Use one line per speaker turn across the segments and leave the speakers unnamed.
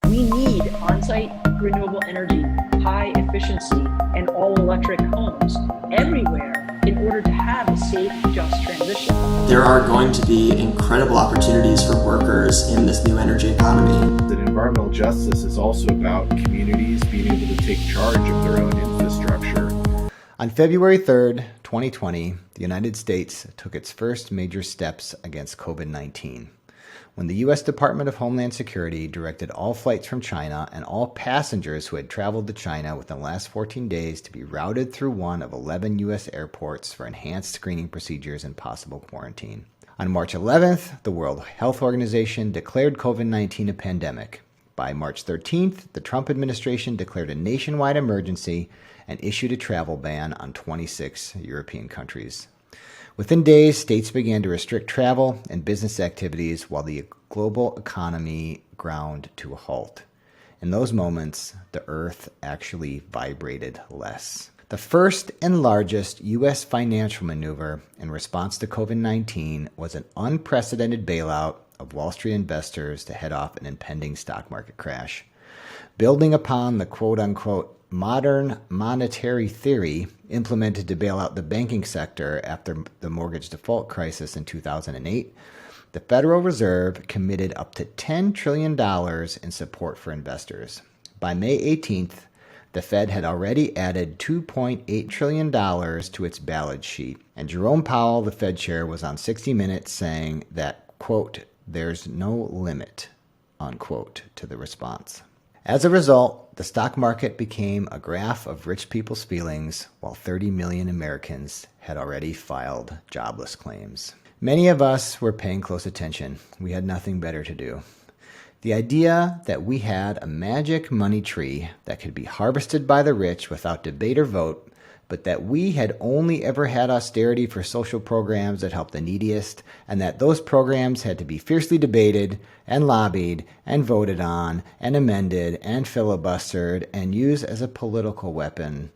We need on-site renewable energy, high efficiency, and all-electric homes everywhere in order to have a safe, just transition.
There are going to be incredible opportunities for workers in this new energy economy.
That environmental justice is also about communities being able to take charge of their own infrastructure.
On February 3rd, 2020, the United States took its first major steps against COVID-19 when the U.S. Department of Homeland Security directed all flights from China and all passengers who had traveled to China within the last 14 days to be routed through one of 11 U.S. airports for enhanced screening procedures and possible quarantine. On March 11th, the World Health Organization declared COVID-19 a pandemic. By March 13th, the Trump administration declared a nationwide emergency and issued a travel ban on 26 European countries. Within days, states began to restrict travel and business activities while the global economy ground to a halt. In those moments, the earth actually vibrated less. The first and largest U.S. financial maneuver in response to COVID-19 was an unprecedented bailout of Wall Street investors to head off an impending stock market crash. Building upon the quote-unquote modern monetary theory implemented to bail out the banking sector after the mortgage default crisis in 2008, the Federal Reserve committed up to $10 trillion in support for investors. By May 18th, the Fed had already added $2.8 trillion to its balance sheet, and Jerome Powell, the Fed chair, was on 60 Minutes saying that, quote, "there's no limit," unquote, to the response. As a result, the stock market became a graph of rich people's feelings, while 30 million Americans had already filed jobless claims. Many of us were paying close attention. We had nothing better to do. The idea that we had a magic money tree that could be harvested by the rich without debate or vote, but that we had only ever had austerity for social programs that helped the neediest, and that those programs had to be fiercely debated and lobbied and voted on and amended and filibustered and used as a political weapon,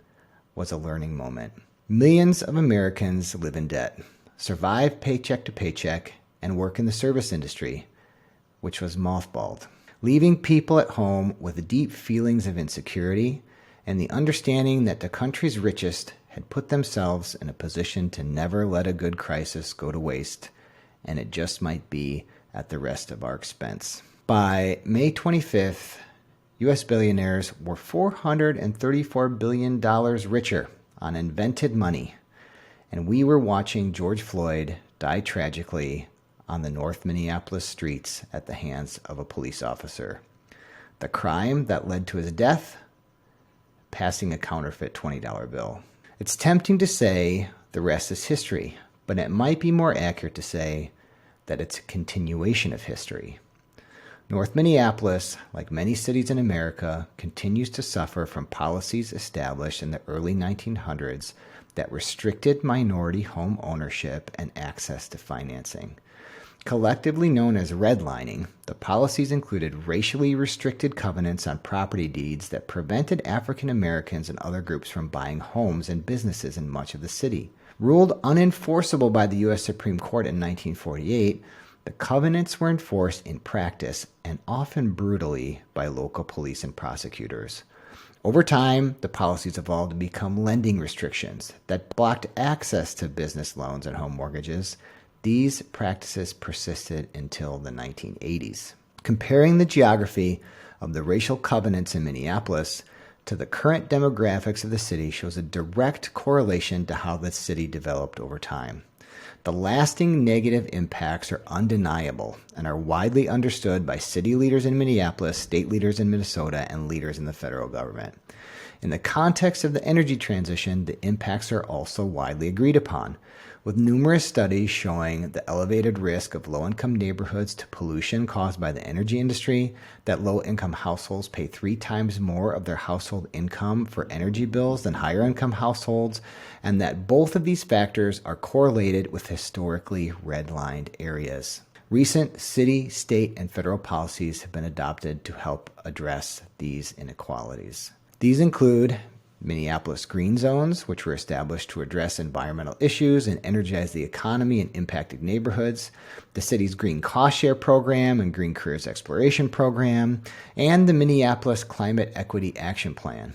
was a learning moment. Millions of Americans live in debt, survive paycheck to paycheck, and work in the service industry, which was mothballed, leaving people at home with deep feelings of insecurity and the understanding that the country's richest had put themselves in a position to never let a good crisis go to waste, and it just might be at the rest of our expense. By May 25th, U.S. billionaires were $434 billion richer on invented money, and we were watching George Floyd die tragically on the North Minneapolis streets at the hands of a police officer. The crime that led to his death: passing a counterfeit $20 bill. It's tempting to say the rest is history, but it might be more accurate to say that it's a continuation of history. North Minneapolis, like many cities in America, continues to suffer from policies established in the early 1900s that restricted minority home ownership and access to financing. Collectively known as redlining, the policies included racially restricted covenants on property deeds that prevented African Americans and other groups from buying homes and businesses in much of the city. Ruled unenforceable by the U.S. Supreme Court in 1948, the covenants were enforced in practice and often brutally by local police and prosecutors. Over time, the policies evolved to become lending restrictions that blocked access to business loans and home mortgages. These practices persisted until the 1980s. Comparing the geography of the racial covenants in Minneapolis to the current demographics of the city shows a direct correlation to how the city developed over time. The lasting negative impacts are undeniable and are widely understood by city leaders in Minneapolis, state leaders in Minnesota, and leaders in the federal government. In the context of the energy transition, the impacts are also widely agreed upon, with numerous studies showing the elevated risk of low-income neighborhoods to pollution caused by the energy industry, that low-income households pay 3 times more of their household income for energy bills than higher-income households, and that both of these factors are correlated with historically redlined areas. Recent city, state, and federal policies have been adopted to help address these inequalities. These include Minneapolis Green Zones, which were established to address environmental issues and energize the economy in impacted neighborhoods, the city's Green Cost Share Program and Green Careers Exploration Program, and the Minneapolis Climate Equity Action Plan.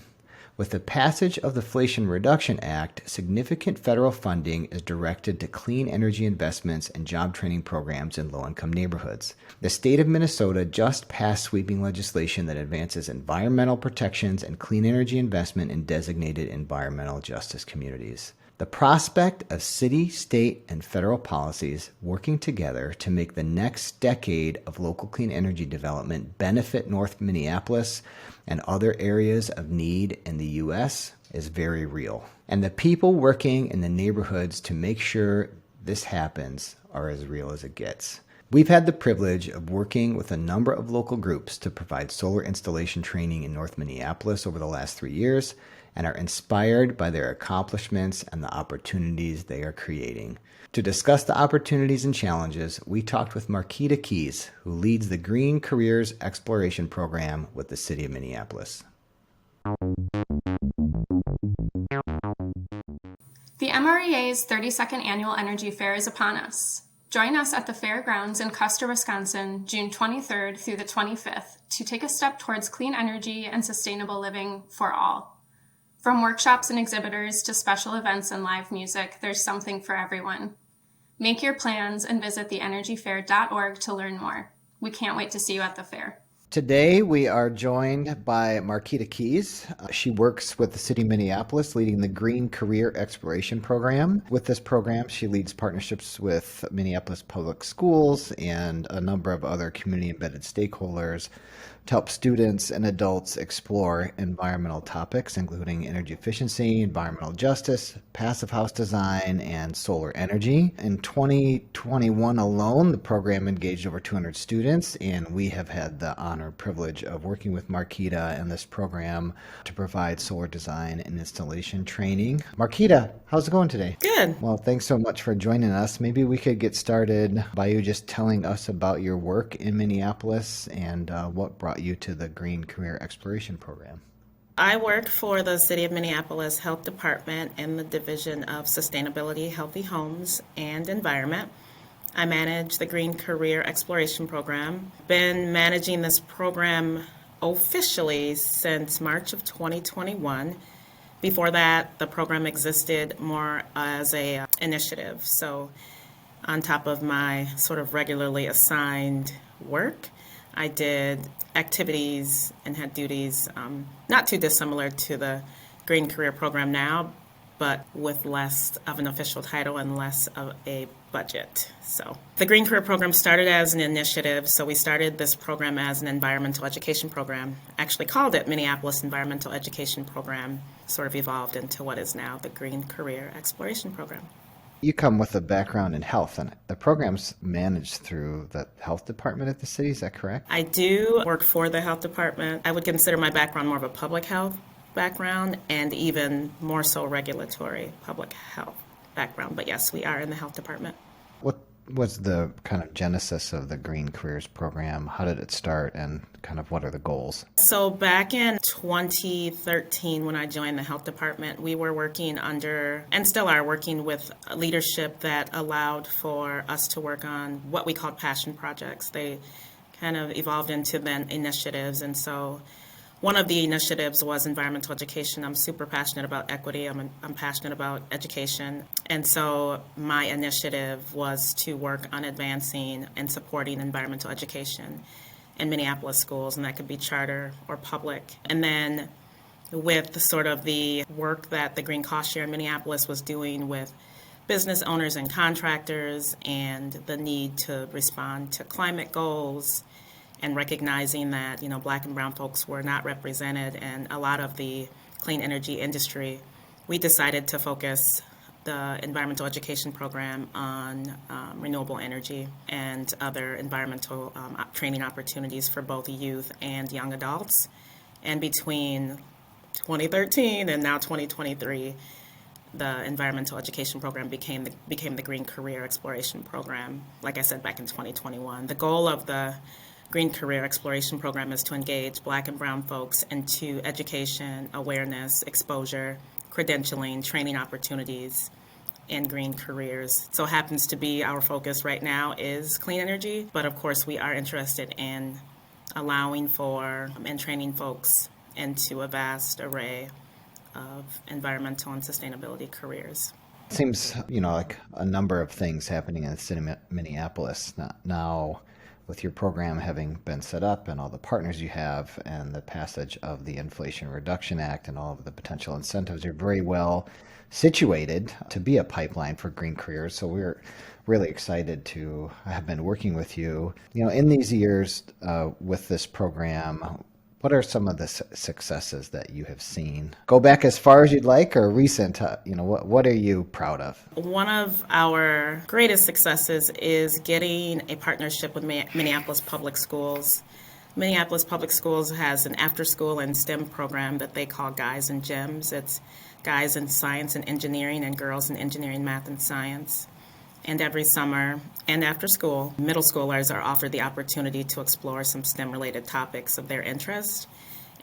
With the passage of the Inflation Reduction Act, significant federal funding is directed to clean energy investments and job training programs in low-income neighborhoods. The state of Minnesota just passed sweeping legislation that advances environmental protections and clean energy investment in designated environmental justice communities. The prospect of city, state, and federal policies working together to make the next decade of local clean energy development benefit North Minneapolis and other areas of need in the U.S. is very real. And the people working in the neighborhoods to make sure this happens are as real as it gets. We've had the privilege of working with a number of local groups to provide solar installation training in North Minneapolis over the last 3 years, and are inspired by their accomplishments and the opportunities they are creating. To discuss the opportunities and challenges, we talked with Markeeta Keyes, who leads the Green Careers Exploration Program with the City of Minneapolis.
The MREA's 32nd Annual Energy Fair is upon us. Join us at the fairgrounds in Custer, Wisconsin, June 23rd through the 25th to take a step towards clean energy and sustainable living for all. From workshops and exhibitors to special events and live music, there's something for everyone. Make your plans and visit theenergyfair.org to learn more. We can't wait to see you at the fair.
Today, we are joined by Markeeta Keyes. She works with the City of Minneapolis, leading the Green Career Exploration Program. With this program, she leads partnerships with Minneapolis Public Schools and a number of other community-embedded stakeholders to help students and adults explore environmental topics, including energy efficiency, environmental justice, passive house design, and solar energy. In 2021 alone, the program engaged over 200 students, and we have had the honor and privilege of working with Markeeta and this program to provide solar design and installation training. Markeeta, how's it going today?
Good.
Well, thanks so much for joining us. Maybe we could get started by you just telling us about your work in Minneapolis and what brought you to the Green Career Exploration Program.
I work for the City of Minneapolis Health Department in the Division of Sustainability, Healthy Homes, and Environment. I manage the Green Career Exploration Program. Been managing this program officially since March of 2021. Before that, the program existed more as a initiative. So on top of my sort of regularly assigned work, I did activities and had duties not too dissimilar to the Green Career Program now, but with less of an official title and less of a budget. So the Green Career Program started as an initiative. So we started this program as an environmental education program, actually called it Minneapolis Environmental Education Program, sort of evolved into what is now the Green Career Exploration Program.
You come with a background in health, and the program's managed through the health department at the city, is that correct?
I do work for the health department. I would consider my background more of a public health background and even more so regulatory public health background. But yes, we are in the health department.
What was the kind of genesis of the Green Careers Program? How did it start, and kind of what are the goals?
So back in 2013, when I joined the health department, we were working under, and still are working with leadership that allowed for us to work on what we called passion projects. They kind of evolved into then initiatives. And so one of the initiatives was environmental education. I'm super passionate about equity. I'm passionate about education. And so my initiative was to work on advancing and supporting environmental education in Minneapolis schools, and that could be charter or public. And then with sort of the work that the Green Cost Share in Minneapolis was doing with business owners and contractors and the need to respond to climate goals, and recognizing that, you know, Black and brown folks were not represented in a lot of the clean energy industry, we decided to focus the environmental education program on renewable energy and other environmental training opportunities for both youth and young adults. And between 2013 and now 2023, the environmental education program became the Green Career Exploration Program, like I said, back in 2021. The goal of the Green Career Exploration Program is to engage Black and Brown folks into education, awareness, exposure, credentialing, training opportunities, and green careers. So happens to be our focus right now is clean energy, but of course we are interested in allowing for and training folks into a vast array of environmental and sustainability careers.
Seems, like a number of things happening in the city of Minneapolis now, with your program having been set up and all the partners you have and the passage of the Inflation Reduction Act and all of the potential incentives. You're very well situated to be a pipeline for green careers. So we're really excited to have been working with you. In these years with this program, what are some of the successes that you have seen? Go back as far as you'd like, or recent. What are you proud of?
One of our greatest successes is getting a partnership with Minneapolis Public Schools. Minneapolis Public Schools has an after-school and STEM program that they call Guys and Gems. It's guys in science and engineering and girls in engineering, math, and science. And every summer and after school, middle schoolers are offered the opportunity to explore some STEM-related topics of their interest.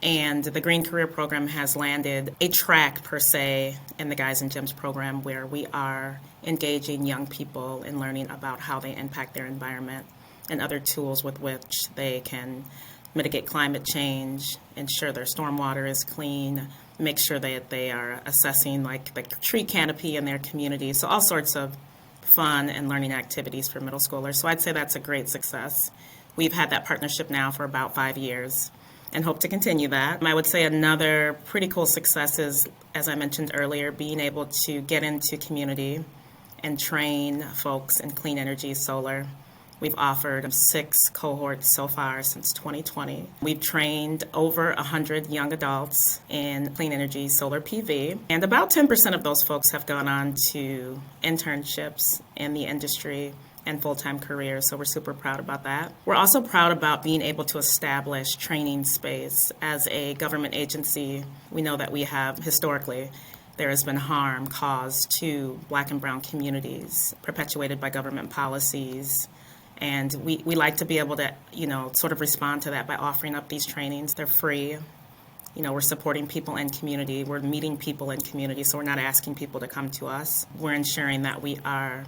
And the Green Career Program has landed a track, per se, in the Guys and Gems program where we are engaging young people in learning about how they impact their environment and other tools with which they can mitigate climate change, ensure their stormwater is clean, make sure that they are assessing like the tree canopy in their community. So all sorts of fun and learning activities for middle schoolers. So I'd say that's a great success. We've had that partnership now for about 5 years and hope to continue that. I would say another pretty cool success is, as I mentioned earlier, being able to get into community and train folks in clean energy solar. We've offered 6 cohorts so far since 2020. We've trained over 100 young adults in clean energy solar PV, and about 10% of those folks have gone on to internships in the industry and full-time careers, so we're super proud about that. We're also proud about being able to establish training space. As a government agency, we know that we have historically there has been harm caused to Black and Brown communities perpetuated by government policies. And we like to be able to, sort of respond to that by offering up these trainings. They're free. We're supporting people in community. We're meeting people in community, so we're not asking people to come to us. We're ensuring that we are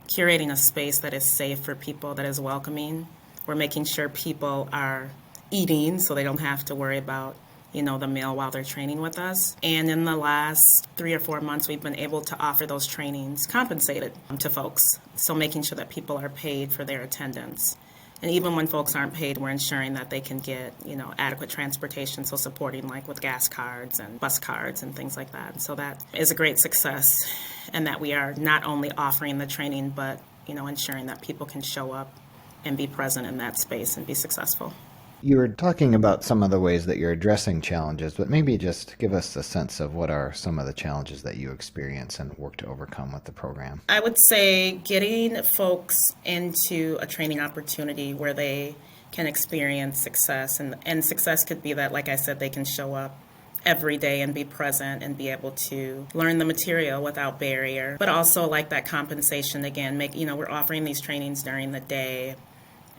curating a space that is safe for people, that is welcoming. We're making sure people are eating so they don't have to worry about the meal while they're training with us. And in the last 3 or 4 months, we've been able to offer those trainings compensated to folks. So making sure that people are paid for their attendance. And even when folks aren't paid, we're ensuring that they can get, adequate transportation. So supporting like with gas cards and bus cards and things like that. So that is a great success, and that we are not only offering the training, but, ensuring that people can show up and be present in that space and be successful.
You were talking about some of the ways that you're addressing challenges, but maybe just give us a sense of what are some of the challenges that you experience and work to overcome with the program.
I would say getting folks into a training opportunity where they can experience success. And success could be that, like I said, they can show up every day and be present and be able to learn the material without barrier. But also like that compensation, again, we're offering these trainings during the day.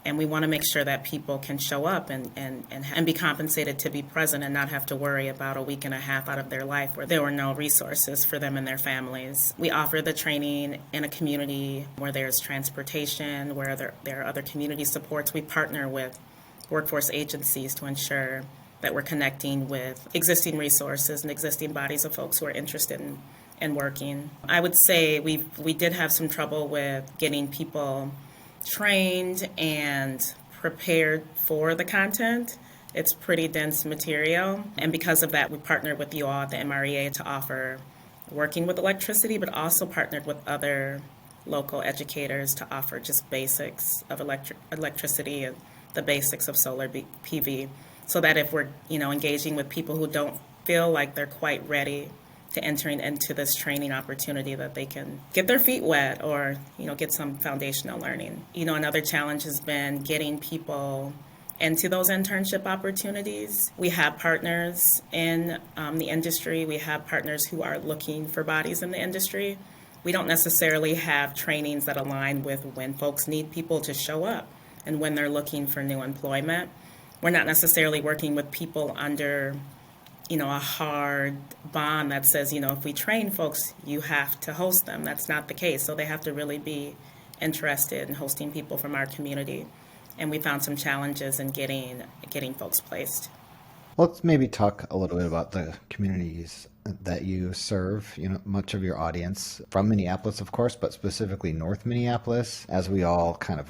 And we want to make sure that people can show up and be compensated to be present and not have to worry about a week and a half out of their life where there were no resources for them and their families. We offer the training in a community where there's transportation, where there are other community supports. We partner with workforce agencies to ensure that we're connecting with existing resources and existing bodies of folks who are interested in working. I would say we did have some trouble with getting people trained and prepared for the content. It's pretty dense material. And because of that, we partnered with you all at the MREA to offer working with electricity, but also partnered with other local educators to offer just basics of electricity and the basics of solar PV, so that if we're engaging with people who don't feel like they're quite ready to entering into this training opportunity, that they can get their feet wet or, get some foundational learning. Another challenge has been getting people into those internship opportunities. We have partners in the industry. We have partners who are looking for bodies in the industry. We don't necessarily have trainings that align with when folks need people to show up. and when they're looking for new employment. We're not necessarily working with people under, a hard bond that says, if we train folks, you have to host them. That's not the case. So they have to really be interested in hosting people from our community. And we found some challenges in getting folks placed.
Let's maybe talk a little bit about the communities that you serve. Much of your audience from Minneapolis, of course, but specifically North Minneapolis, as we all kind of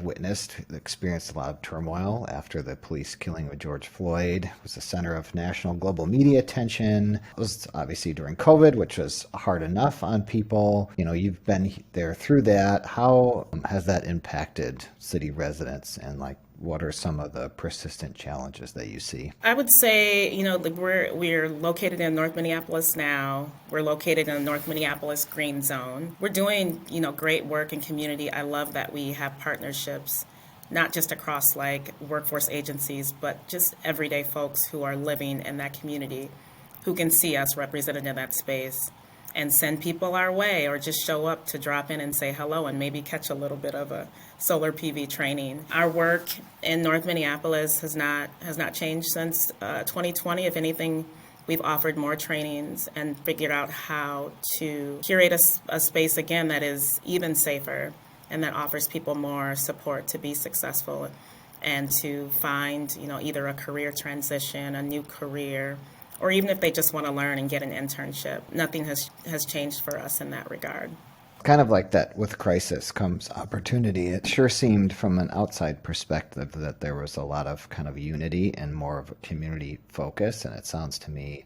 experienced a lot of turmoil after the police killing of George Floyd. It was the center of national global media attention. It was obviously during COVID, which was hard enough on people. You've been there through that. How has that impacted city residents, and what are some of the persistent challenges that you see?
I would say, we're located in North Minneapolis now. We're located in the North Minneapolis Green Zone. We're doing, great work in community. I love that we have partnerships, not just across workforce agencies, but just everyday folks who are living in that community who can see us represented in that space and send people our way, or just show up to drop in and say hello and maybe catch a little bit of a solar PV training. Our work in North Minneapolis has not changed since 2020. If anything, we've offered more trainings and figured out how to curate a space again that is even safer and that offers people more support to be successful and to find, either a career transition, a new career, or even if they just want to learn and get an internship. Nothing has changed for us in that regard.
Kind of like that, with crisis comes opportunity. It sure seemed from an outside perspective that there was a lot of kind of unity and more of a community focus. And it sounds to me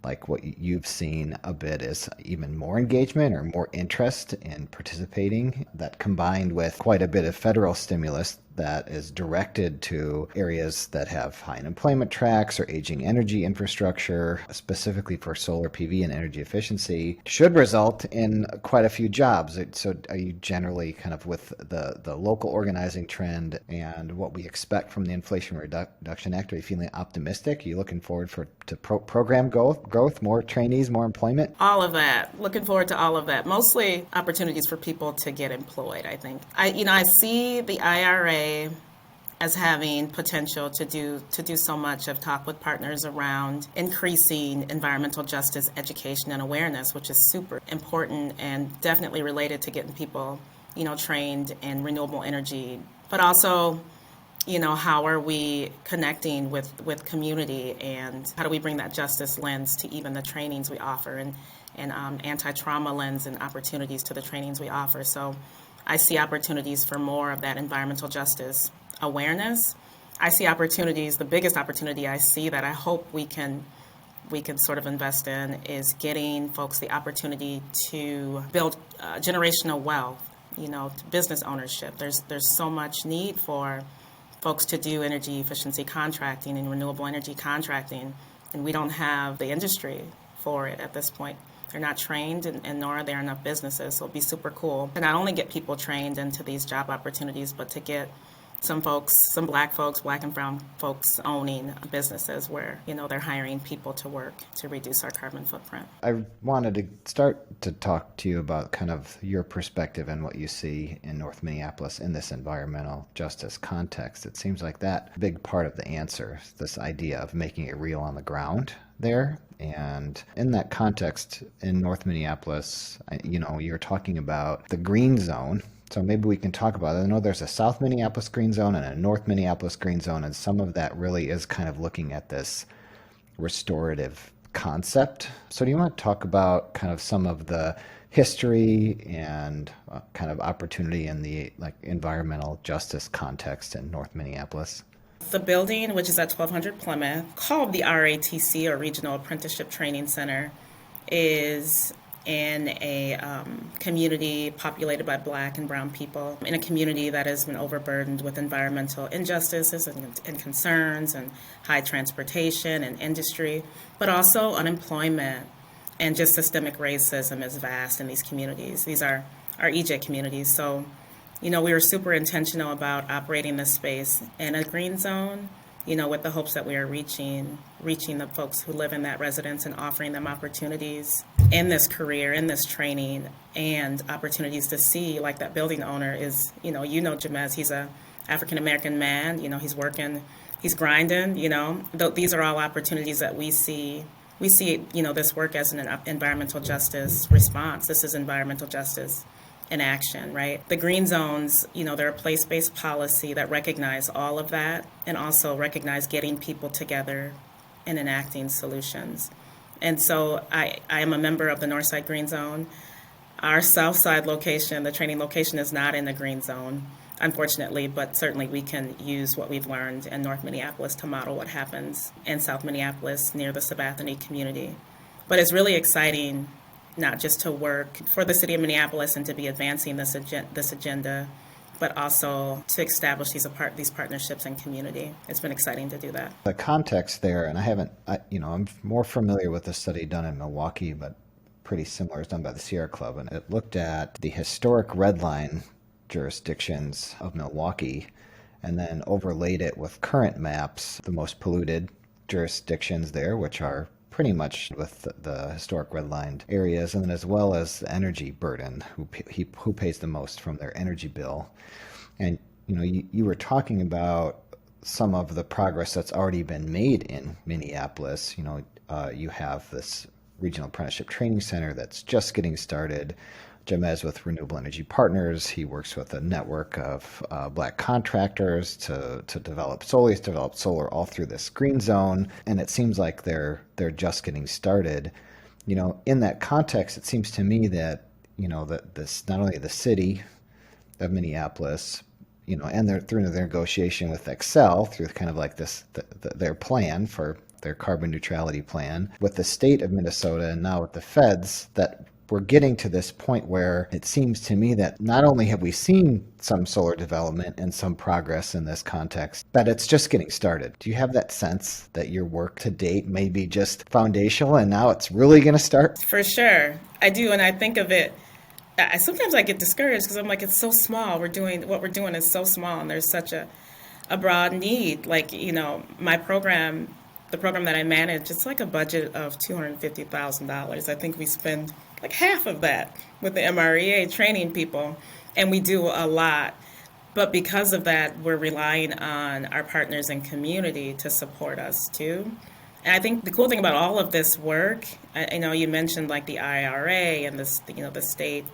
like what you've seen a bit is even more engagement or more interest in participating, that combined with quite a bit of federal stimulus that is directed to areas that have high unemployment tracks or aging energy infrastructure, specifically for solar PV and energy efficiency, should result in quite a few jobs. So are you generally kind of with the local organizing trend and what we expect from the Inflation Reduction Act, are you feeling optimistic? Are you looking forward to program growth, more trainees, more employment?
All of that. Looking forward to all of that. Mostly opportunities for people to get employed, I think. I see the IRA as having potential to do so much. I've talked with partners around increasing environmental justice education and awareness, which is super important and definitely related to getting people, trained in renewable energy. But also, how are we connecting with community, and how do we bring that justice lens to even the trainings we offer, and anti-trauma lens and opportunities to the trainings we offer. So I see opportunities for more of that environmental justice awareness. I see opportunities. The biggest opportunity I see that I hope we can sort of invest in is getting folks the opportunity to build generational wealth, business ownership. There's so much need for folks to do energy efficiency contracting and renewable energy contracting, and we don't have the industry for it at this point. They're not trained, and nor are there enough businesses. So it'll be super cool to not only get people trained into these job opportunities, but to get some black and brown folks owning businesses where, they're hiring people to work to reduce our carbon footprint.
I wanted to start to talk to you about kind of your perspective and what you see in North Minneapolis in this environmental justice context. It seems like that a big part of the answer, this idea of making it real on the ground there. And in that context, in North Minneapolis, you're talking about the green zone. So maybe we can talk about it. I know there's a South Minneapolis Green Zone and a North Minneapolis Green Zone, and some of that really is kind of looking at this restorative concept. So do you want to talk about kind of some of the history and kind of opportunity in the environmental justice context in North Minneapolis?
The building, which is at 1200 Plymouth, called the RATC, or Regional Apprenticeship Training Center, is in a community populated by Black and brown people, in a community that has been overburdened with environmental injustices and concerns and high transportation and industry, but also unemployment and just systemic racism is vast in these communities. These are our EJ communities. So, we were super intentional about operating this space in a green zone, with the hopes that we are reaching the folks who live in that residence and offering them opportunities in this career, in this training, and opportunities to see, like that building owner is, Jamez, he's a African American man. He's working, he's grinding. These are all opportunities that we see. We see, this work as an environmental justice response. This is environmental justice in action, right? The green zones, they're a place-based policy that recognize all of that and also recognize getting people together and enacting solutions. And so I am a member of the Northside Green Zone. Our Southside location, the training location, is not in the green zone, unfortunately, but certainly we can use what we've learned in North Minneapolis to model what happens in South Minneapolis near the Sabathani community. But it's really exciting not just to work for the City of Minneapolis and to be advancing this agenda, but also to establish these partnerships in community. It's been exciting to do that.
The context there, and I'm more familiar with the study done in Milwaukee, but pretty similar. It's done by the Sierra Club, and it looked at the historic red line jurisdictions of Milwaukee and then overlaid it with current maps, the most polluted jurisdictions there, which are pretty much with the historic redlined areas, and then as well as the energy burden, who pays the most from their energy bill. And you were talking about some of the progress that's already been made in Minneapolis. You have this regional apprenticeship training center that's just getting started. Jamez with Renewable Energy Partners. He works with a network of Black contractors to develop solar. He's developed solar all through this green zone, and it seems like they're just getting started. In that context, it seems to me that that this, not only the city of Minneapolis, and through their negotiation with Excel, through kind of like this their plan for their carbon neutrality plan, with the state of Minnesota and now with the feds, that we're getting to this point where it seems to me that not only have we seen some solar development and some progress in this context, but it's just getting started. Do you have that sense that your work to date may be just foundational and now it's really going to start?
For sure. I do. And I think of it, sometimes I get discouraged because I'm like, it's so small. What we're doing is so small, and there's such a broad need. Like, my program, the program that I manage, it's like a budget of $250,000. I think we spend like half of that with the MREA training people, and we do a lot. But because of that, we're relying on our partners in community to support us too. And I think the cool thing about all of this work, I know you mentioned like the IRA and this, the state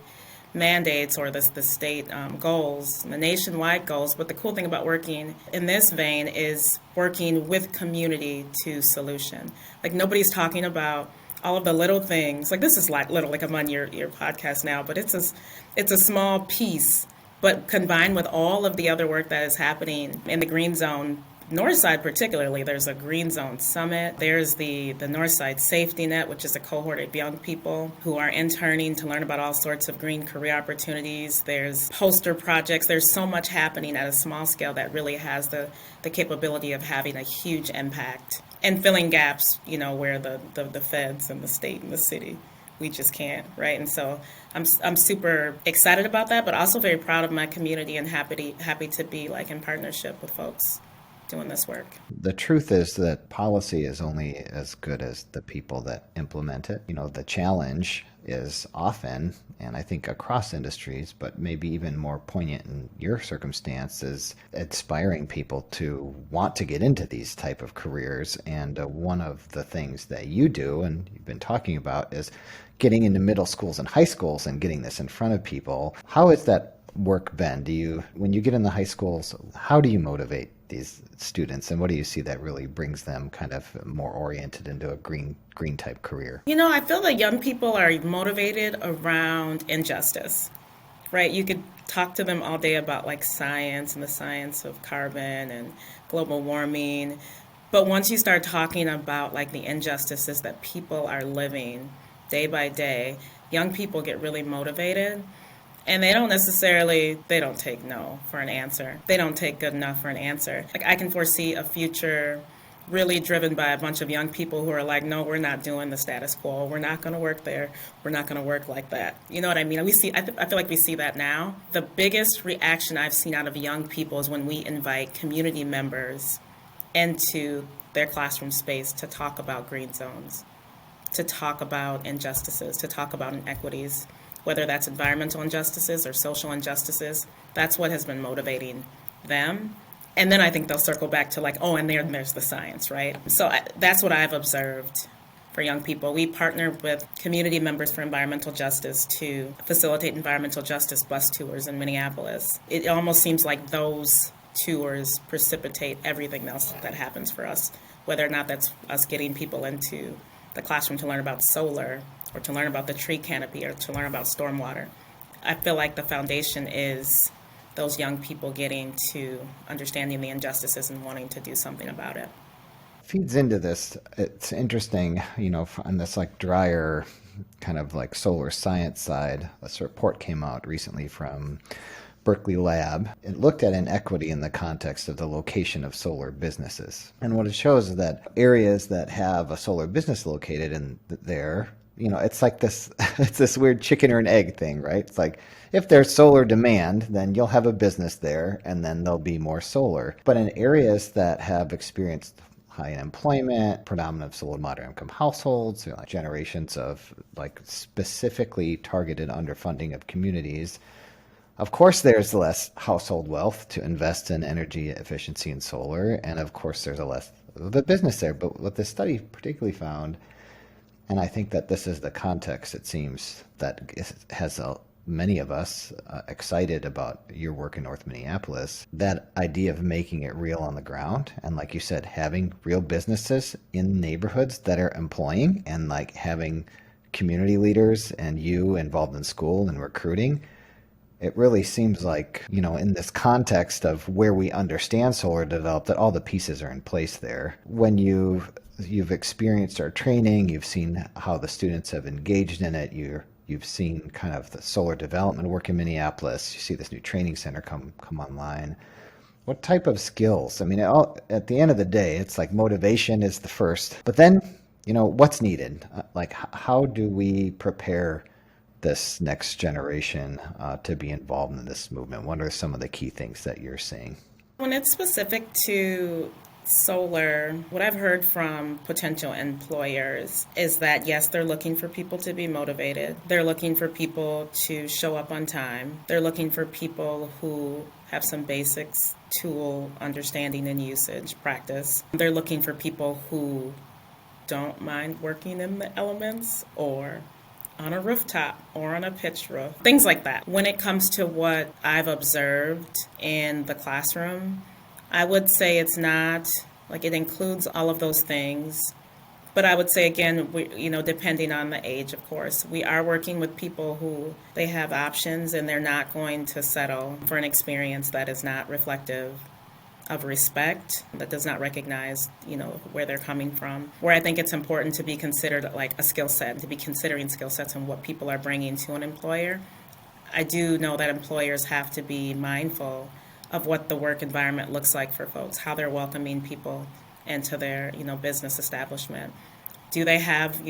mandates or the state goals, the nationwide goals. But the cool thing about working in this vein is working with community to solution. Like, nobody's talking about all of the little things. Like, this is like I'm on your podcast now, but it's a small piece, but combined with all of the other work that is happening in the Green Zone, North Side particularly. There's a Green Zone Summit. There's the North Side Safety Net, which is a cohort of young people who are interning to learn about all sorts of green career opportunities. There's poster projects. There's so much happening at a small scale that really has the capability of having a huge impact and filling gaps, where the feds and the state and the city, we just can't, right? And so I'm super excited about that, but also very proud of my community and happy to be like in partnership with folks doing this work.
The truth is that policy is only as good as the people that implement it. The challenge is often, and I think across industries, but maybe even more poignant in your circumstance, is inspiring people to want to get into these type of careers. And one of the things that you do, and you've been talking about, is getting into middle schools and high schools and getting this in front of people. How has that work been? When you get in the high schools, how do you motivate these students, and what do you see that really brings them kind of more oriented into a green type career?
I feel like young people are motivated around injustice, right? You could talk to them all day about like science and the science of carbon and global warming, but once you start talking about like the injustices that people are living day by day, young people get really motivated. And they don't take no for an answer. They don't take good enough for an answer. Like, I can foresee a future really driven by a bunch of young people who are like, no, we're not doing the status quo. We're not going to work there. We're not going to work like that. You know what I mean? I feel like we see that now. The biggest reaction I've seen out of young people is when we invite community members into their classroom space to talk about green zones, to talk about injustices, to talk about inequities. Whether that's environmental injustices or social injustices, that's what has been motivating them. And then I think they'll circle back to like, oh, and there's the science, right? So that's what I've observed for young people. We partner with community members for environmental justice to facilitate environmental justice bus tours in Minneapolis. It almost seems like those tours precipitate everything else that happens for us, whether or not that's us getting people into the classroom to learn about solar or to learn about the tree canopy or to learn about stormwater. I feel like the foundation is those young people getting to understanding the injustices and wanting to do something about it.
Feeds into this. It's interesting, on this like drier kind of like solar science side. This report came out recently from Berkeley Lab. It looked at inequity in the context of the location of solar businesses. And what it shows is that areas that have a solar business located in there, it's like this, it's this weird chicken or an egg thing, right? It's like, if there's solar demand, then you'll have a business there and then there'll be more solar. But in areas that have experienced high unemployment, predominant of low moderate income households, generations of like specifically targeted underfunding of communities, of course there's less household wealth to invest in energy efficiency and solar, and of course there's a less of a business there. But what this study particularly found, and I think that this is the context, it seems, that has many of us excited about your work in North Minneapolis, that idea of making it real on the ground. And like you said, having real businesses in neighborhoods that are employing, and like having community leaders and you involved in school and recruiting. It really seems like, in this context of where we understand solar developed, that all the pieces are in place there. When you've experienced our training, you've seen how the students have engaged in it, you've seen kind of the solar development work in Minneapolis, you see this new training center come online. What type of skills? I mean, at the end of the day, it's like motivation is the first, but then, what's needed? Like, how do we prepare this next generation to be involved in this movement? What are some of the key things that you're seeing?
When it's specific to solar, what I've heard from potential employers is that, yes, they're looking for people to be motivated. They're looking for people to show up on time. They're looking for people who have some basics, tool understanding and usage practice. They're looking for people who don't mind working in the elements or on a rooftop or on a pitched roof, things like that. When it comes to what I've observed in the classroom, I would say it's not, like, it includes all of those things. But I would say, again, depending on the age, of course, we are working with people who they have options and they're not going to settle for an experience that is not reflective of respect, that does not recognize, where they're coming from. Where I think it's important to be considered like a skill set, to be considering skill sets and what people are bringing to an employer. I do know that employers have to be mindful of what the work environment looks like for folks, how they're welcoming people into their, business establishment. Do they have,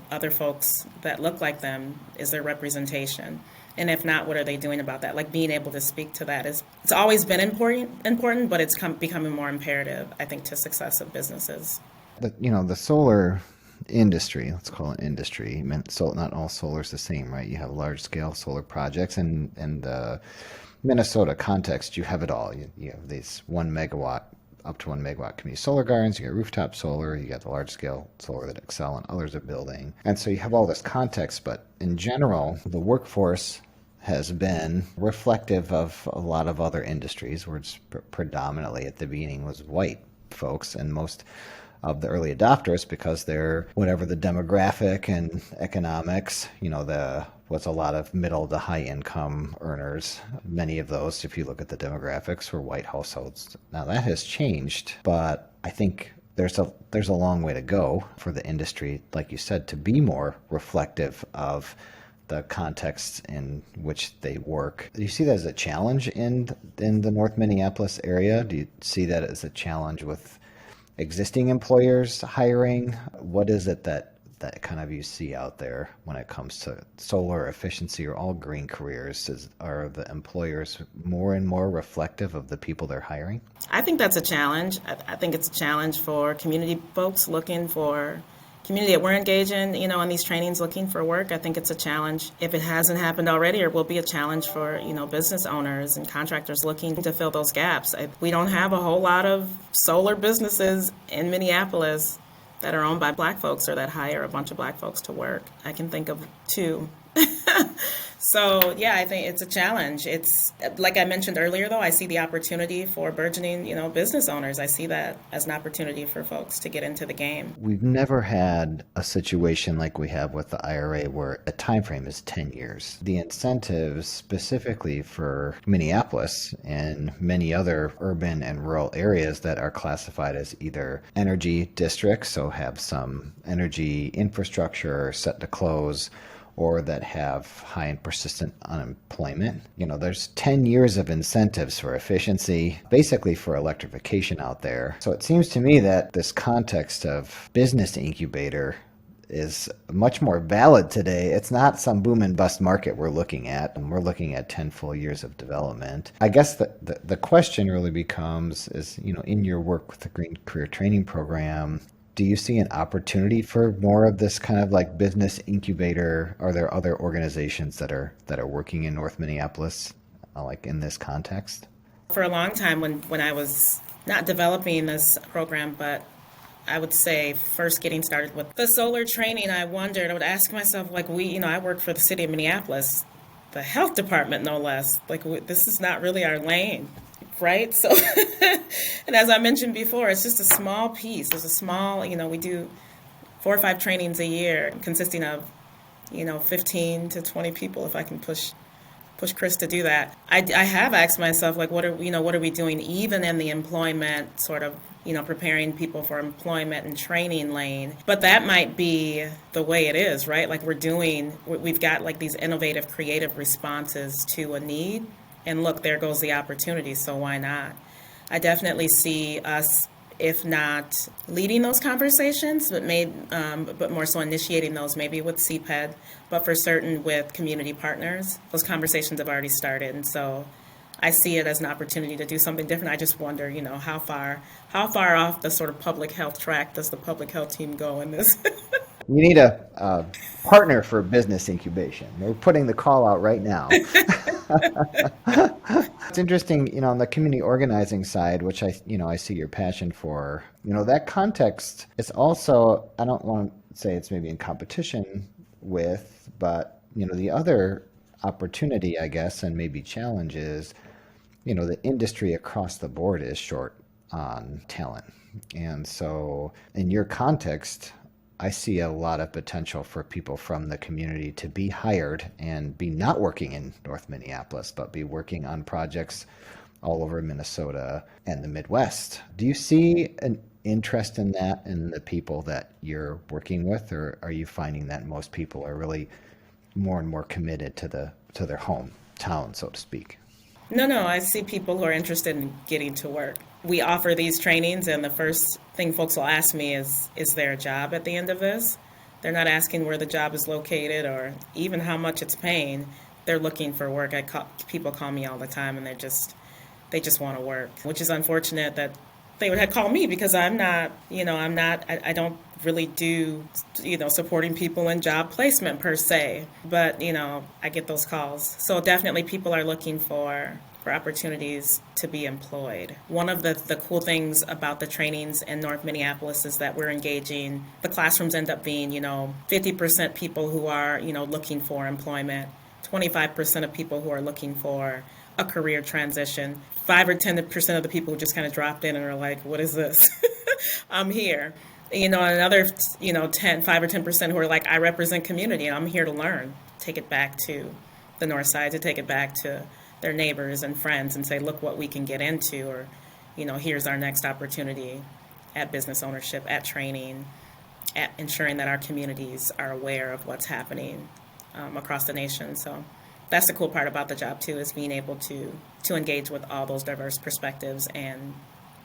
other folks that look like them? Is there representation? And if not, what are they doing about that? Like, being able to speak to that it's always been important, but it's becoming more imperative, I think, to success of businesses.
The solar industry, let's call it industry, so not all solar is the same, right? You have large scale solar projects, and the Minnesota context, you have it all. You have these 1 megawatt, up to 1 megawatt community solar gardens, you got rooftop solar, you got the large scale solar that Excel and others are building. And so you have all this context, but in general, the workforce has been reflective of a lot of other industries, where it's predominantly at the beginning was white folks, and most of the early adopters, because they're whatever the demographic and economics, was a lot of middle to high income earners. Many of those, if you look at the demographics, were white households. Now that has changed, but I think there's a long way to go for the industry, like you said, to be more reflective of the contexts in which they work. Do you see that as a challenge in the North Minneapolis area? Do you see that as a challenge with existing employers hiring? What is it that kind of you see out there when it comes to solar efficiency or all green careers? Are the employers more and more reflective of the people they're hiring?
I think that's a challenge. I think it's a challenge for community folks looking for community that we're engaging, in these trainings looking for work, I think it's a challenge. If it hasn't happened already, it will be a challenge for, business owners and contractors looking to fill those gaps. We don't have a whole lot of solar businesses in Minneapolis that are owned by Black folks or that hire a bunch of Black folks to work. I can think of two. So, yeah, I think it's a challenge. It's like I mentioned earlier, though, I see the opportunity for burgeoning, business owners. I see that as an opportunity for folks to get into the game.
We've never had a situation like we have with the IRA where a time frame is 10 years. The incentives specifically for Minneapolis and many other urban and rural areas that are classified as either energy districts, so have some energy infrastructure set to close, or that have high and persistent unemployment. There's 10 years of incentives for efficiency, basically for electrification out there. So it seems to me that this context of business incubator is much more valid today. It's not some boom and bust market we're looking at, and we're looking at 10 full years of development. I guess the question really becomes is, in your work with the Green Career Training Program, do you see an opportunity for more of this kind of like business incubator? Are there other organizations that are working in North Minneapolis, like in this context?
For a long time, when I was not developing this program, but I would say first getting started with the solar training, I would ask myself, I work for the City of Minneapolis, the health department, no less. This is not really our lane. Right? So, and as I mentioned before, it's just a small piece. There's a small, we do 4 or 5 trainings a year consisting of, 15 to 20 people if I can push Chris to do that. I have asked myself, what are we doing even in the employment sort of, preparing people for employment and training lane. But that might be the way it is, right? We've got these innovative, creative responses to a need. And look, there goes the opportunity, so why not? I definitely see us, if not leading those conversations, but more so initiating those, maybe with CPED, but for certain with community partners. Those conversations have already started, and so I see it as an opportunity to do something different. I just wonder, how far off the sort of public health track does the public health team go in this?
You need a partner for business incubation. We're putting the call out right now. It's interesting, on the community organizing side, which I see your passion for, that context is also, I don't want to say it's maybe in competition with, but, the other opportunity, I guess, and maybe challenge is, the industry across the board is short on talent. And so in your context, I see a lot of potential for people from the community to be hired and be not working in North Minneapolis, but be working on projects all over Minnesota and the Midwest. Do you see an interest in that in the people that you're working with, or are you finding that most people are really more and more committed to their hometown, so to speak?
No, I see people who are interested in getting to work. We offer these trainings, and the first thing folks will ask me is there a job at the end of this? They're not asking where the job is located or even how much it's paying. They're looking for work. People call me all the time, and they just want to work, which is unfortunate that they would have called me because I don't really do, supporting people in job placement per se, but, I get those calls. So definitely people are looking for opportunities to be employed. One of the cool things about the trainings in North Minneapolis is that we're engaging, the classrooms end up being, 50% people who are, looking for employment, 25% of people who are looking for a career transition, 5 or 10% of the people who just kind of dropped in and are like, what is this? I'm here. Another, 5 or 10% who are like, I represent community and I'm here to learn, take it back to the North Side, to take it back to their neighbors and friends and say, look what we can get into, or, here's our next opportunity at business ownership, at training, at ensuring that our communities are aware of what's happening across the nation. So that's the cool part about the job too, is being able to engage with all those diverse perspectives and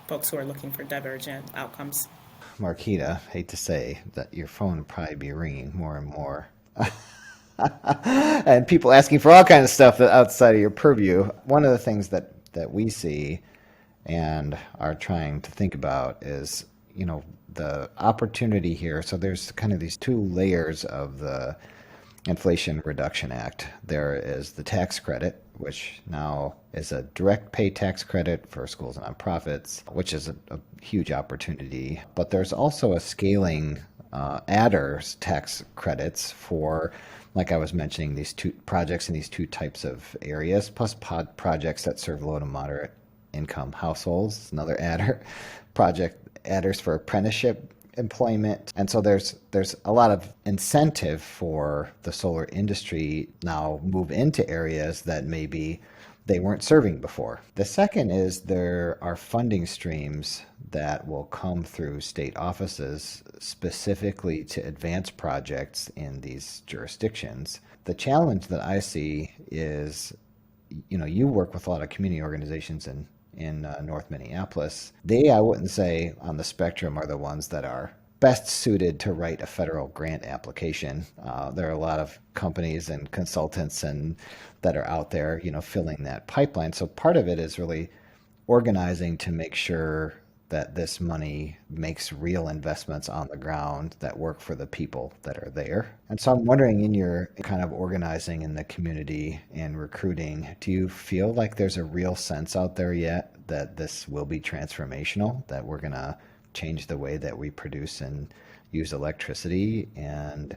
folks who are looking for divergent outcomes.
Markeeta, hate to say that your phone will probably be ringing more and more. And people asking for all kinds of stuff outside of your purview. One of the things that we see and are trying to think about is, the opportunity here. So there's kind of these two layers of the Inflation Reduction Act. There is the tax credit, which now is a direct pay tax credit for schools and nonprofits, which is a huge opportunity. But there's also a scaling adders tax credits for, like I was mentioning, these two projects in these two types of areas, plus projects that serve low to moderate income households, another adder, project adders for apprenticeship employment. And so there's a lot of incentive for the solar industry now move into areas that maybe they weren't serving before. The second is there are funding streams that will come through state offices specifically to advance projects in these jurisdictions. The challenge that I see is, you work with a lot of community organizations in North Minneapolis. They, I wouldn't say on the spectrum, are the ones that are best suited to write a federal grant application. There are a lot of companies and consultants that are out there, filling that pipeline. So part of it is really organizing to make sure that this money makes real investments on the ground that work for the people that are there. And so I'm wondering, in your kind of organizing in the community and recruiting, do you feel like there's a real sense out there yet that this will be transformational, that we're going to change the way that we produce and use electricity, and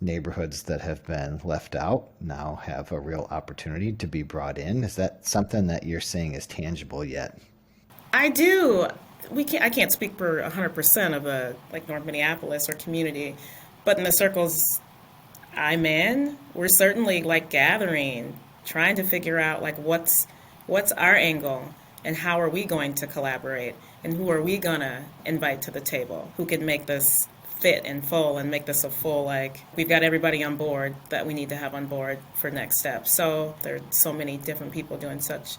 neighborhoods that have been left out now have a real opportunity to be brought in? Is that something that you're seeing is tangible yet?
I do. I can't speak for 100% of North Minneapolis or community, but in the circles I'm in, we're certainly gathering, trying to figure out what's our angle and how are we going to collaborate and who are we going to invite to the table, who can make this fit and full and make this a full, we've got everybody on board that we need to have on board for next steps. So there are so many different people doing such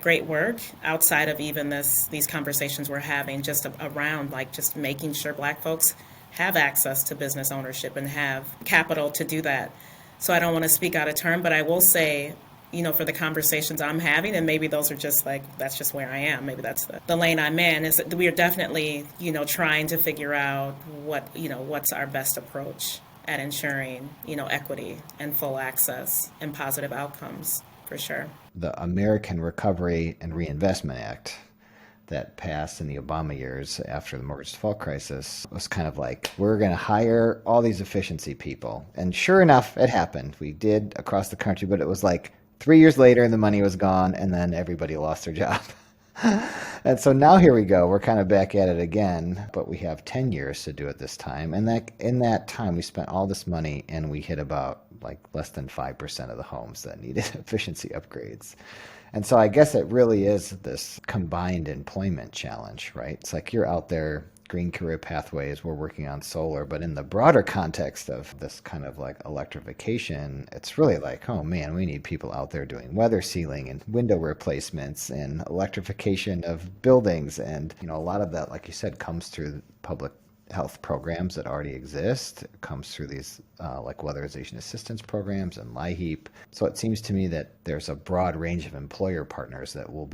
great work outside of even these conversations we're having, just around just making sure Black folks have access to business ownership and have capital to do that. So I don't want to speak out of turn, but I will say, for the conversations I'm having, and maybe those are just that's just where I am, maybe that's the lane I'm in, is that we are definitely, trying to figure out what's our best approach at ensuring, equity and full access and positive outcomes, for sure.
The American Recovery and Reinvestment Act that passed in the Obama years after the mortgage default crisis was kind of we're going to hire all these efficiency people. And sure enough, it happened. We did across the country, but it was 3 years later and the money was gone, and then everybody lost their job. And so now here we go. We're kind of back at it again, but we have 10 years to do it this time. And in that time, we spent all this money and we hit about less than 5% of the homes that needed efficiency upgrades. And so I guess it really is this combined employment challenge, right? It's you're out there, green career pathways, we're working on solar, but in the broader context of this kind of electrification, it's really oh man, we need people out there doing weather sealing and window replacements and electrification of buildings. And, a lot of that, like you said, comes through public health programs that already exist. It comes through these weatherization assistance programs and LIHEAP. So it seems to me that there's a broad range of employer partners that we'll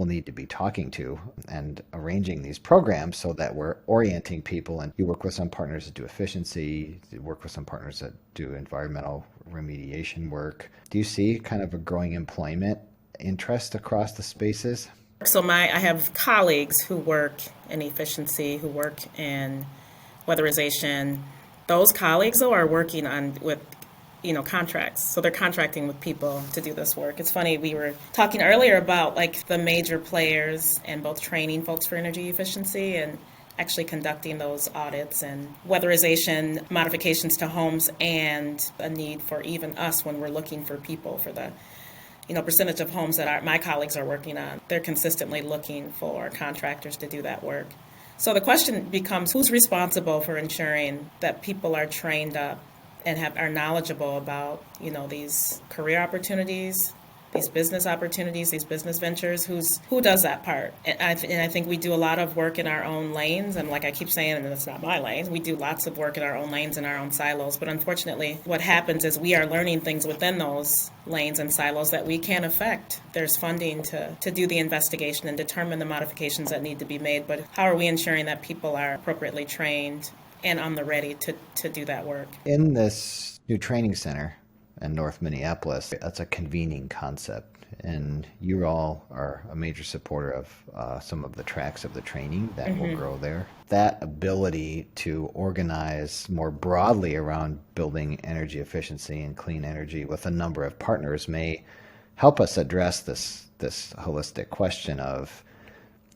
need to be talking to and arranging these programs so that we're orienting people. And you work with some partners that do efficiency, you work with some partners that do environmental remediation work. Do you see kind of a growing employment interest across the spaces?
So I have colleagues who work in efficiency, who work in weatherization. Those colleagues, though, are working with contracts. So they're contracting with people to do this work. It's funny, we were talking earlier about the major players and both training folks for energy efficiency and actually conducting those audits and weatherization modifications to homes, and a need for even us when we're looking for people for the percentage of homes that my colleagues are working on. They're consistently looking for contractors to do that work. So the question becomes, who's responsible for ensuring that people are trained up and are knowledgeable about, these career opportunities these business opportunities, these business ventures, who does that part? And I think we do a lot of work in our own lanes. And like I keep saying, and it's not my lane, we do lots of work in our own lanes and our own silos. But unfortunately, what happens is we are learning things within those lanes and silos that we can't affect. There's funding to do the investigation and determine the modifications that need to be made. But how are we ensuring that people are appropriately trained and on the ready to do that work?
In this new training center in North Minneapolis, that's a convening concept. And you all are a major supporter of some of the tracks of the training that will grow there. That ability to organize more broadly around building energy efficiency and clean energy with a number of partners may help us address this holistic question of,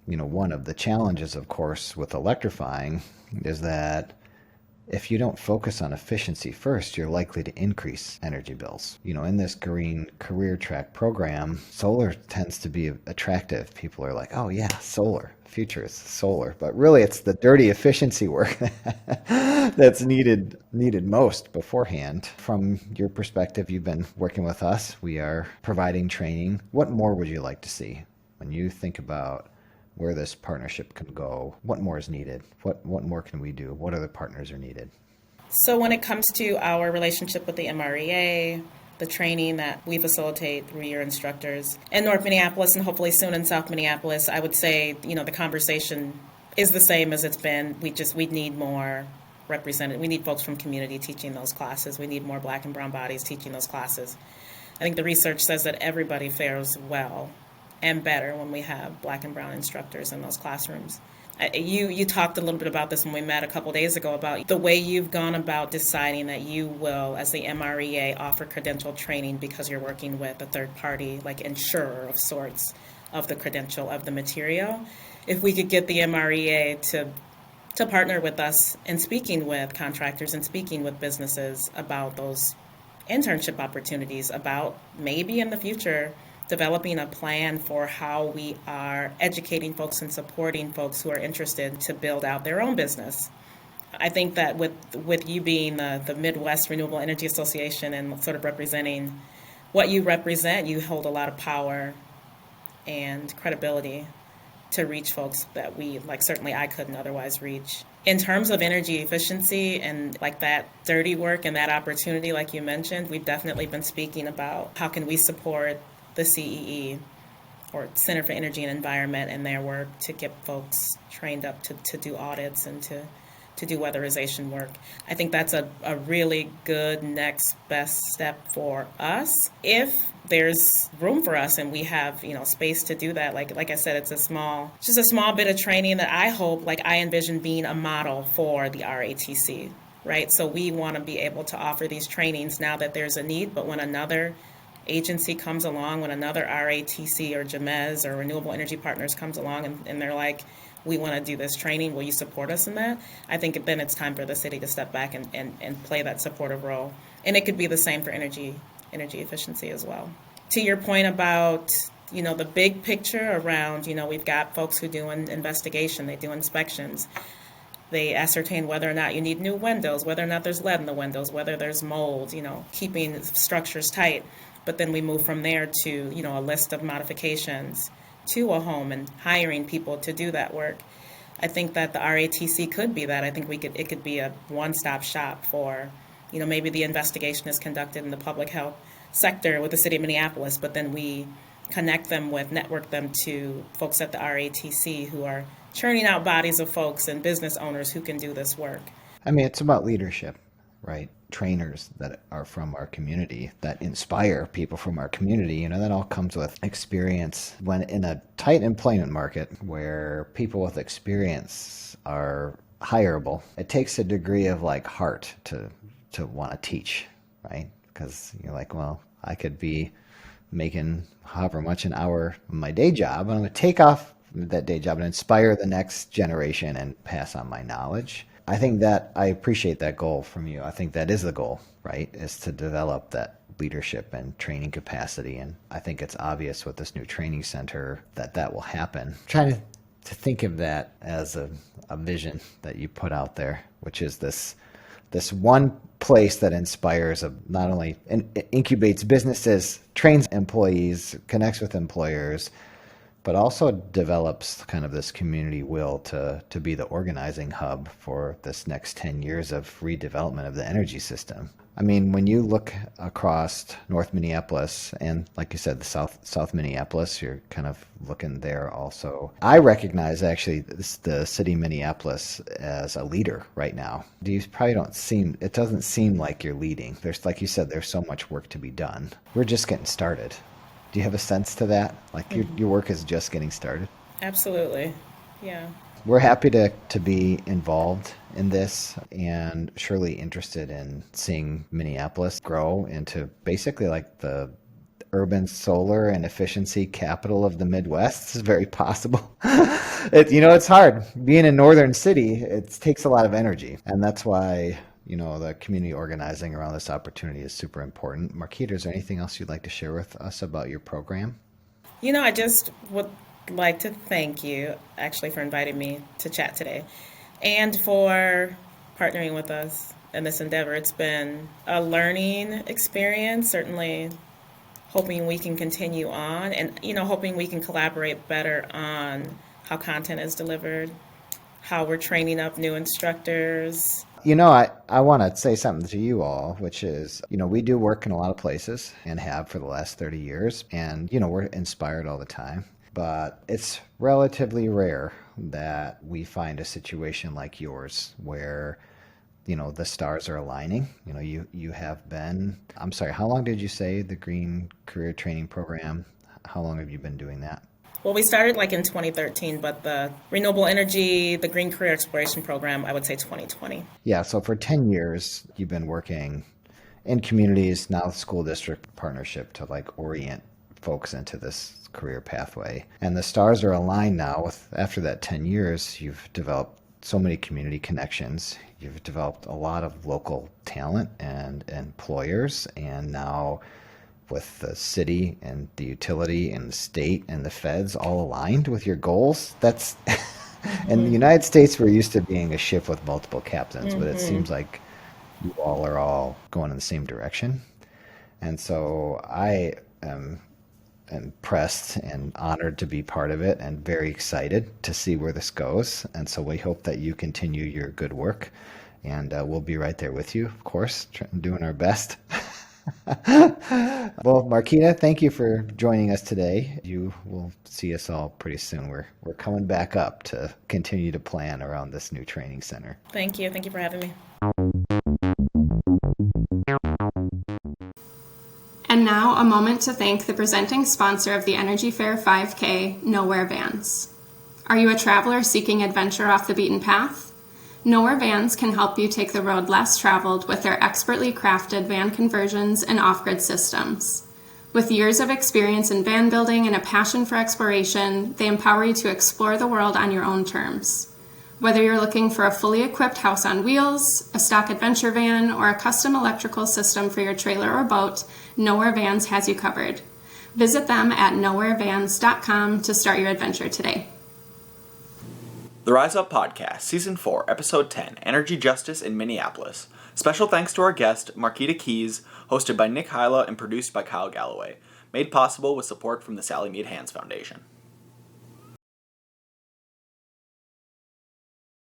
one of the challenges, of course, with electrifying is that if you don't focus on efficiency first, you're likely to increase energy bills. In this green career track program, solar tends to be attractive. People are like, oh yeah, solar, future is solar. But really it's the dirty efficiency work that's needed most beforehand. From your perspective, you've been working with us. We are providing training. What more would you like to see when you think about where this partnership can go? What more is needed? What more can we do? What other partners are needed?
So when it comes to our relationship with the MREA, the training that we facilitate through your instructors in North Minneapolis and hopefully soon in South Minneapolis, I would say, the conversation is the same as it's been. We need more represented. We need folks from community teaching those classes. We need more Black and brown bodies teaching those classes. I think the research says that everybody fares well and better when we have Black and brown instructors in those classrooms. You talked a little bit about this when we met a couple days ago about the way you've gone about deciding that you will, as the MREA, offer credential training because you're working with a third party, like insurer of sorts, of the credential of the material. If we could get the MREA to partner with us in speaking with contractors and speaking with businesses about those internship opportunities, about maybe in the future developing a plan for how we are educating folks and supporting folks who are interested to build out their own business. I think that with you being the Midwest Renewable Energy Association and sort of representing what you represent, you hold a lot of power and credibility to reach folks that certainly I couldn't otherwise reach. In terms of energy efficiency and like that dirty work and that opportunity, like you mentioned, we've definitely been speaking about how can we support the CEE, or Center for Energy and Environment, and their work to get folks trained up to do audits and to do weatherization work. I think that's a really good next best step for us. If there's room for us and we have space to do that, like I said, it's just a small bit of training that I hope, I envision being a model for the RATC, right? So we want to be able to offer these trainings now that there's a need, but when another agency comes along, when another RATC or JAMES or Renewable Energy Partners comes along and they're like, we want to do this training, will you support us in that? I think then it's time for the city to step back and play that supportive role. And it could be the same for energy efficiency as well. To your point about, the big picture around, we've got folks who do an investigation, they do inspections. They ascertain whether or not you need new windows, whether or not there's lead in the windows, whether there's mold, keeping structures tight. But then we move from there to, a list of modifications to a home and hiring people to do that work. I think that the RATC could be that. I think it could be a one-stop shop for, maybe the investigation is conducted in the public health sector with the City of Minneapolis, but then we network them to folks at the RATC who are churning out bodies of folks and business owners who can do this work.
I mean, it's about leadership, right? Trainers that are from our community, that inspire people from our community, that all comes with experience. When in a tight employment market where people with experience are hireable, it takes a degree of heart to want to teach, right? Because you're like, well, I could be making however much an hour in my day job, and I'm going to take off that day job and inspire the next generation and pass on my knowledge. I think that I appreciate that goal from you. I think that is the goal, right? Is to develop that leadership and training capacity. And I think it's obvious with this new training center that will happen. I'm trying to think of that as a vision that you put out there, which is this one place that inspires not only incubates businesses, trains employees, connects with employers, but also develops kind of this community will to be the organizing hub for this next 10 years of redevelopment of the energy system. I mean, when you look across North Minneapolis and, like you said, the South Minneapolis, you're kind of looking there also. I recognize actually the city of Minneapolis as a leader right now. It doesn't seem like you're leading. There's, like you said, there's so much work to be done. We're just getting started. Do you have a sense to that? Like your work is just getting started?
Absolutely. Yeah.
We're happy to be involved in this and surely interested in seeing Minneapolis grow into basically like the urban solar and efficiency capital of the Midwest. This is very possible. It's hard. Being a northern city, it takes a lot of energy. And that's why, the community organizing around this opportunity is super important. Markeeta, is there anything else you'd like to share with us about your program?
I just would like to thank you actually for inviting me to chat today and for partnering with us in this endeavor. It's been a learning experience, certainly hoping we can continue on and, hoping we can collaborate better on how content is delivered, how we're training up new instructors.
I want to say something to you all, which is, we do work in a lot of places and have for the last 30 years. And, we're inspired all the time. But it's relatively rare that we find a situation like yours where, the stars are aligning. You have been, I'm sorry, how long did you say the Green Career Training Program, how long have you been doing that?
Well, we started in 2013, but the renewable energy, the Green Career Exploration Program, I would say 2020.
Yeah, so for 10 years, you've been working in communities, now school district partnership to orient folks into this career pathway. And the stars are aligned now after that 10 years, you've developed so many community connections. You've developed a lot of local talent and employers. And now with the city and the utility and the state and the feds all aligned with your goals, that's in the United States, we're used to being a ship with multiple captains, but it seems like you all are all going in the same direction. And so I am impressed and honored to be part of it and very excited to see where this goes. And so we hope that you continue your good work, and we'll be right there with you, of course, doing our best. Well, Markeeta, thank you for joining us today. You will see us all pretty soon. We're coming back up to continue to plan around this new training center.
Thank you. Thank you for having me.
And now a moment to thank the presenting sponsor of the Energy Fair 5K, Nowhere Vans. Are you a traveler seeking adventure off the beaten path? Nowhere Vans can help you take the road less traveled with their expertly crafted van conversions and off-grid systems. With years of experience in van building and a passion for exploration, they empower you to explore the world on your own terms. Whether you're looking for a fully equipped house on wheels, a stock adventure van, or a custom electrical system for your trailer or boat, Nowhere Vans has you covered. Visit them at nowherevans.com to start your adventure today.
The Rise Up Podcast, Season 4, Episode 10, Energy Justice in Minneapolis. Special thanks to our guest, Markeeta Keyes, hosted by Nick Hyla and produced by Kyle Galloway. Made possible with support from the Sally Mead Hands Foundation.